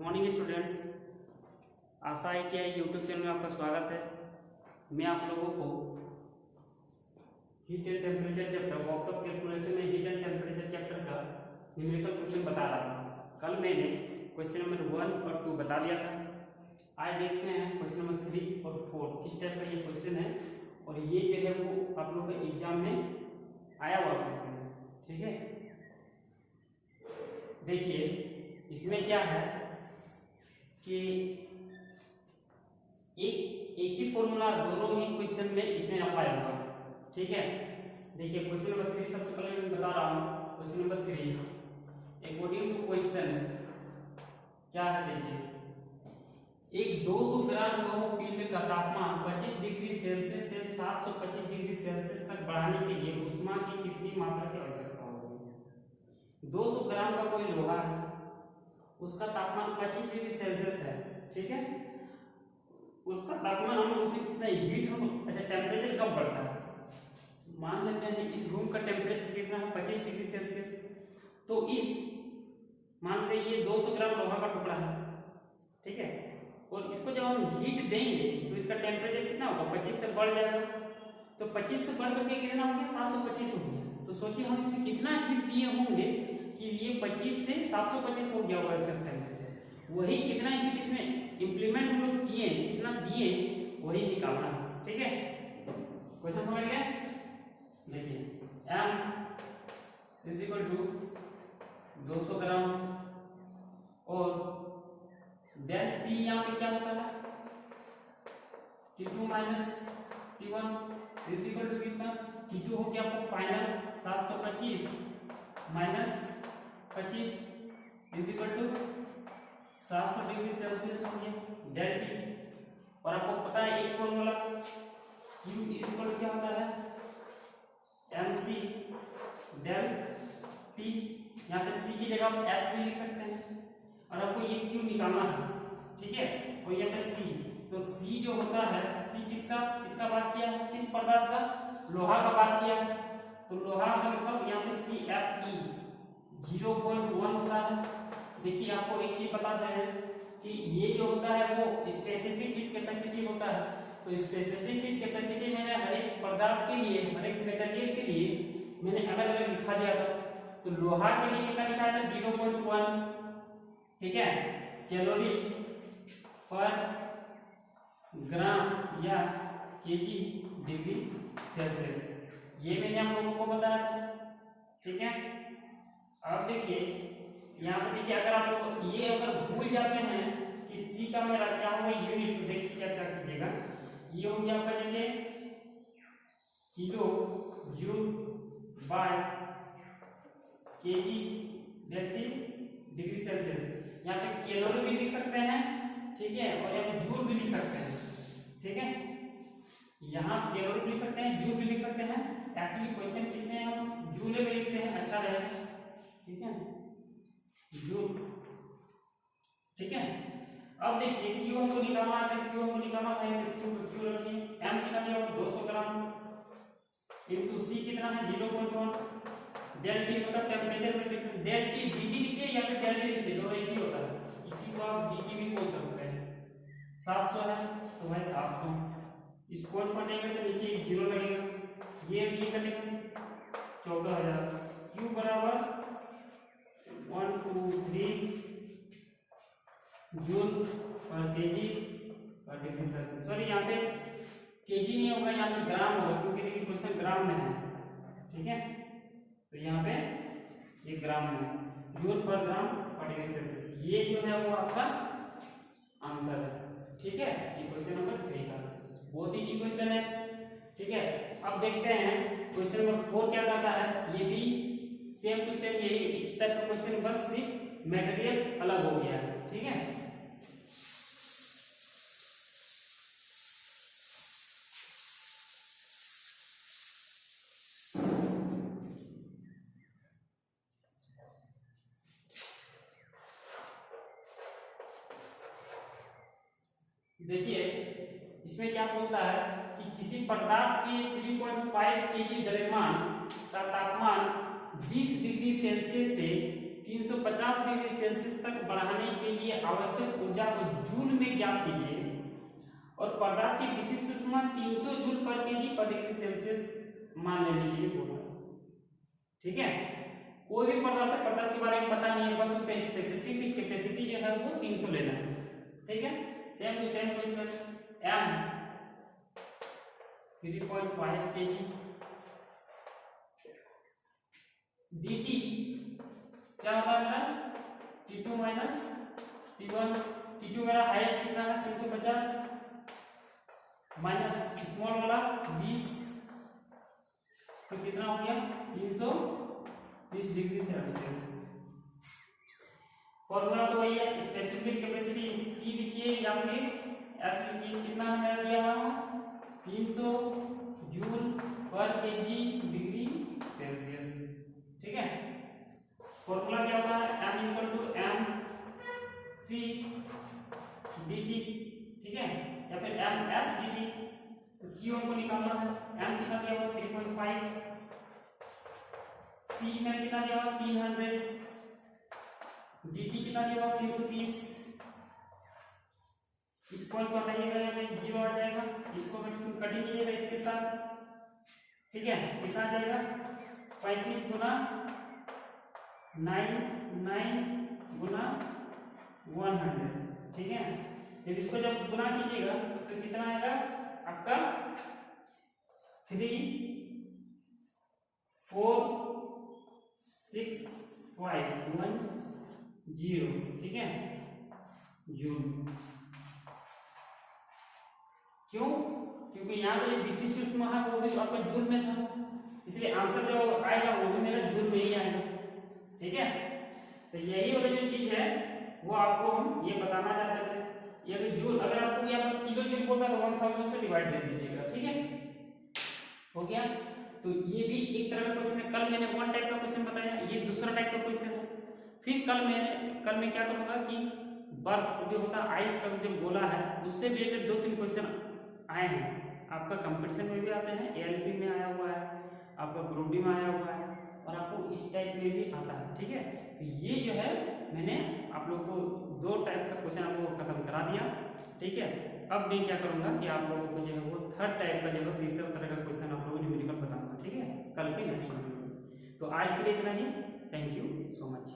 Morning students, आशा है कि YouTube channel में आपका स्वागत है। मैं आप लोगों को heat and temperature chapter box of calculation में हीट एंड टेम्परेचर चैप्टर का न्यूमेरिकल क्वेश्चन बता रहा था। कल मैंने क्वेश्चन नंबर 1 और 2 बता दिया था। आज देखते हैं क्वेश्चन नंबर 3 और 4 किस टाइप का ये क्वेश्चन है, और ये जो है वो आप लोगों के एग्जाम में आया हुआ क्वेश्चन है। ठीक है, देखिए इसमें क्या है कि एक ही फॉर्मूला दोनों ही क्वेश्चन में इसमें अप्लाई होगा। ठीक है, देखिए क्वेश्चन नंबर 3 सबसे पहले मैं बता रहा हूँ। Question number 3 according to question क्या है, देखिए एक 200 ग्राम लोह पिंड का तापमान 25 डिग्री सेल्सियस से 725 डिग्री सेल्सियस तक बढ़ाने के लिए ऊष्मा की कितनी मात्रा की आवश्यकता होगी। 200 ग्राम का कोई लोहा है, उसका तापमान 25 डिग्री सेल्सियस है। ठीक है, उसका तापमान हम उसमें कितना हीट हम टेम्परेचर कब बढ़ता है, मान लेते हैं इस रूम का टेम्परेचर कितना है 25 डिग्री सेल्सियस। तो इस मान लेते ये 200 ग्राम लोहा का टुकड़ा है। ठीक है, और इसको जब हम हीट देंगे तो इसका टेम्परेचर कितना होगा, 25 से बढ़ जाएगा। तो 25 से बढ़ करके कितना हो गया, 725 हो गया। तो सोचिए हम इसमें कितना हीट दिए होंगे कि ये 25 से 725 हो गया होगा इसका टेम्परेचर। वही कितना हीट इसमें इम्प्लीमेंट हम लोग किए, कितना दिए, वही निकालना है। ठीक है, क्वेश्चन समझ गए। देखिए m इज इक्वल टू 200 ग्राम और डेल टी यहाँ पे क्या होता है, T2 minus T1 is equal to कितना, T2 हो गया आपको final 725 minus 25 is equal to 700 degree Celsius हो गया डेल टी। और आपको पता है एक formula Q is equal to क्या होता है, mc डेल टी। यहाँ पे C की जगह आप S भी लिख सकते हैं, और आपको ये Q निकालना है। ठीक है, और यहाँ पे C, तो C जो होता है, C किसका बात किया है, किस पदार्थ का, लोहा का बात किया है। तो लोहा का मतलब यहाँ पे CFE 0.1 होता है। देखिए आपको एक चीज बता दें कि ये जो होता है वो स्पेसिफिक हीट कैपेसिटी होता है। तो स्पेसिफिक हीट कैपेसिटी मैंने हर एक पदार्थ के लिए, हर एक मटेरियल के लिए मैंने अलग अलग लिखा दिया था। तो लोहा के लिए कितना लिखा था, 0.1। ठीक है, कैलोरी पर ग्राम या केजी डिग्री सेल्सियस, ये मैंने आप लोगों को बताया था। ठीक है, अब देखिए यहाँ पे देखिए, अगर आप लोग ये अगर भूल जाते हैं कि सी का मेरा क्या होगा यूनिट, तो देखिए क्या क्या कीजिएगा, ये हो गया आपका देखिए kilojoule by KG delta degree Celsius. यहाँ पे कैलोरी भी लिख सकते हैं, ठीक है, और यहाँ पे जूल भी लिख सकते हैं। ठीक है, यहाँ कैलोरी भी लिख सकते हैं, जूल भी लिख सकते हैं। एक्चुअली क्वेश्चन किसमें हम जूले में लिखते हैं, अच्छा रहेगा। ठीक है, जूल। ठीक है, अब देखिए क्यू हमको निकालना है, क्यू हमको निकालना है, क्यू रखिए, एम कितना दिया हुआ 200 ग्राम इंटू सी कितना है 0.1, डेल टी मतलब टेम्परेचर में डिफरेंस, डेल टी डीटी लिखिए या फिर डेल टी लिखिए, दोनों एक ही होता है। इसी को आप डीटी भी बोल सकते हैं। 700 है तो भाई 700, इस कोड पर देंगे तो नीचे एक जीरो लगेगा, ये करेगा 14000। क्यू बराबर 1 2 3 जूल पर केजी पर डिग्री सेल्सियस। सॉरी यहाँ पे केजी नहीं होगा, यहाँ पे ग्राम होगा, क्योंकि देखिए क्वेश्चन ग्राम में है। ठीक है, तो यहाँ पे ये ग्राम में जूल पर ग्राम पर डिग्री सेल्सियस, ये जो है वो आपका आंसर है। ठीक है, ये क्वेश्चन नंबर 3 का बहुत ही क्वेश्चन है। ठीक है, अब देखते हैं क्वेश्चन नंबर 4 क्या कहता है। ये भी सेम टू सेम यही इस टाइप का क्वेश्चन, बस सिर्फ मटेरियल अलग हो गया है। ठीक है, देखिए इसमें क्या बोलता है कि किसी पदार्थ के 3.5 केजी द्रव्यमान का तापमान 20 डिग्री सेल्सियस से 350 डिग्री सेल्सियस तक बढ़ाने के लिए आवश्यक ऊर्जा को जूल में ज्ञात कीजिए और पदार्थ की विशिष्ट ऊष्मा 300 जूल पर केजी पर डिग्री सेल्सियस मान लेने के लिए बोला। ठीक है, कोई भी पदार्थ के बारे में पता नहीं है, बस उसका स्पेसिफिक कैपेसिटी जो है वो 300 लेना है। ठीक है, same to same question m 3.5 kg dt क्या होता है मेरा T2 माइनस T1। T2 मेरा हाईएस्ट कितना है 350 माइनस स्मॉल वाला 20, तो कितना हो गया 330 डिग्री सेल्सियस। फॉर्मूला तो वही है, स्पेसिफिक कैपेसिटी C लिखिए या फिर S लिखिए। कितना मेरा दिया हुआ 300 जूल पर केजी डिग्री सेल्सियस। ठीक है, फॉर्मूला क्या होता है m equal to m c dt। ठीक है, या फिर m s dt। तो q हमको निकालना है, m कितना दिया हुआ 3.5, c में कितना दिया हुआ 300, dt कितना दिया हुआ 330। इस पॉइंट को हटाइएगा यहाँ पे 0 आ जाएगा, इसको कटिंग कीजिएगा इसके साथ। ठीक है, कितना आ जाएगा 35 गुना 9 गुना 100। ठीक है, जब इसको जब गुना कीजिएगा तो कितना आएगा आपका 34651 ठीक है जूल। क्यों? क्योंकि यहाँ पे विशिष्ट ऊष्मा है वो भी आपका जूल में था, इसलिए आंसर जो आएगा वो भी मेरा जूल में ही आएगा। ठीक है, तो यही वाला जो चीज है वो आपको हम ये बताना चाहते थे। ये जूल अगर आपको यहाँ पर किलो जूल बोलता है तो 1000 से डिवाइड दे दीजिएगा। ठीक है, हो गया। तो ये भी एक तरह का क्वेश्चन है। कल मैंने वन टाइप का क्वेश्चन बताया, ये दूसरा टाइप का क्वेश्चन है। फिर कल मैं क्या करूंगा कि बर्फ जो होता है आइस का जो गोला है उससे रिलेटेड 2-3 क्वेश्चन आए हैं, आपका कंपटीशन में भी आते हैं, ALP में आया हुआ है, आपका ग्रुप डी में आया हुआ है और आपको इस टाइप में भी आता है। ठीक है, तो ये जो है मैंने आप लोग को 2 टाइप का क्वेश्चन आपको खत्म करा दिया। ठीक है, अब मैं क्या करूंगा कि आप लोगों को जो है वो थर्ड टाइप का जो है तीसरा तरह का क्वेश्चन आप लोगों को न्यूमेरिकल बताऊंगा। ठीक है, कल के नेक्स्ट वीडियो में। तो आज के लिए इतना ही, थैंक यू सो मच।